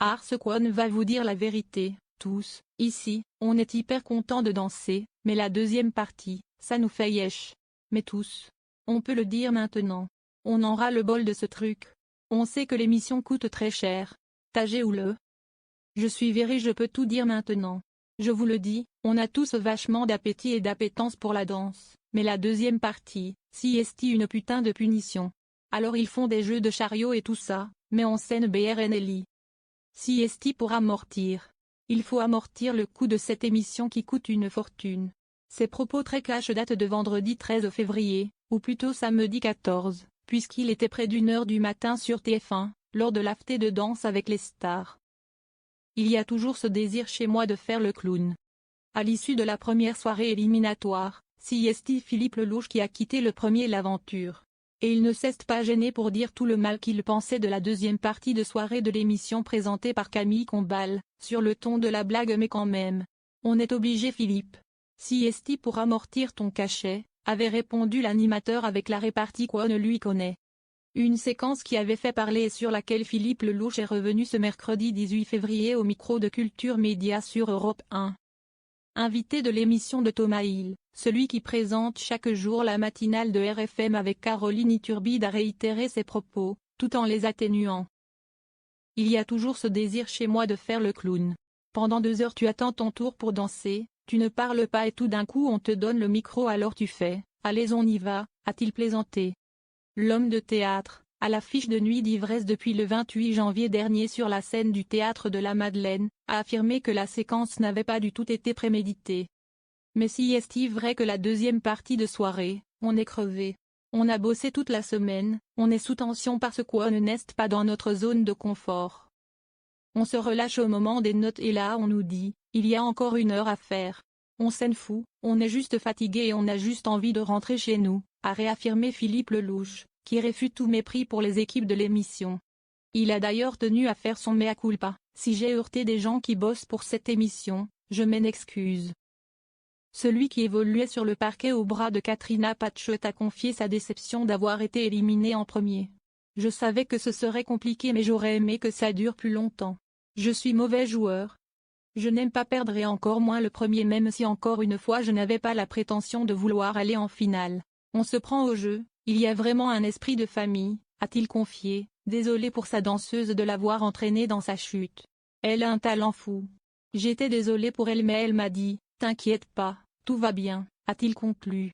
Ars Kwon va vous dire la vérité, tous, ici, on est hyper content de danser, mais la deuxième partie, ça nous fait yesh. Mais tous. On peut le dire maintenant. On en ras le bol de ce truc. On sait que l'émission coûte très cher. Tagé ou le. Je suis viré, je peux tout dire maintenant. Je vous le dis, on a tous vachement d'appétit et d'appétence pour la danse, mais la deuxième partie, si est une putain de punition. Alors ils font des jeux de chariot et tout ça, mais en scène BRNLI. Si est pour amortir. Il faut amortir le coût de cette émission qui coûte une fortune. Ces propos très cash datent de vendredi 13 février, ou plutôt samedi 14, puisqu'il était près d'1h du matin sur TF1, lors de l'after de danse avec les stars. Il y a toujours ce désir chez moi de faire le clown. À l'issue de la première soirée éliminatoire, c'est Philippe Lelouch qui a quitté le premier l'aventure. Et il ne s'est pas gêné pour dire tout le mal qu'il pensait de la deuxième partie de soirée de l'émission présentée par Camille Combal, sur le ton de la blague mais quand même. On est obligé Philippe. Si pour amortir ton cachet, avait répondu l'animateur avec la répartie qu'on lui connaît. Une séquence qui avait fait parler et sur laquelle Philippe Lelouch est revenu ce mercredi 18 février au micro de Culture Média sur Europe 1. Invité de l'émission de Thomas Hill, celui qui présente chaque jour la matinale de RFM avec Caroline Iturbide a réitéré ses propos, tout en les atténuant. Il y a toujours ce désir chez moi de faire le clown. Pendant 2 heures tu attends ton tour pour danser, tu ne parles pas et tout d'un coup on te donne le micro alors tu fais « Allez on y va », a-t-il plaisanté. L'homme de théâtre, à l'affiche de Nuit d'ivresse depuis le 28 janvier dernier sur la scène du Théâtre de la Madeleine, a affirmé que la séquence n'avait pas du tout été préméditée. Mais si est-il vrai que la deuxième partie de soirée, on est crevé. On a bossé toute la semaine, on est sous tension parce qu'on n'est pas dans notre zone de confort. On se relâche au moment des notes et là on nous dit, il y a encore 1 heure à faire. On s'en fout, on est juste fatigué et on a juste envie de rentrer chez nous, a réaffirmé Philippe Lelouch, qui réfute tout mépris pour les équipes de l'émission. Il a d'ailleurs tenu à faire son mea culpa, si j'ai heurté des gens qui bossent pour cette émission, je m'en excuse. Celui qui évoluait sur le parquet au bras de Katrina Patchett a confié sa déception d'avoir été éliminé en premier. Je savais que ce serait compliqué mais j'aurais aimé que ça dure plus longtemps. Je suis mauvais joueur. Je n'aime pas perdre et encore moins le premier même si encore une fois je n'avais pas la prétention de vouloir aller en finale. On se prend au jeu, il y a vraiment un esprit de famille, a-t-il confié, désolé pour sa danseuse de l'avoir entraînée dans sa chute. Elle a un talent fou. J'étais désolé pour elle mais elle m'a dit, t'inquiète pas, tout va bien, a-t-il conclu.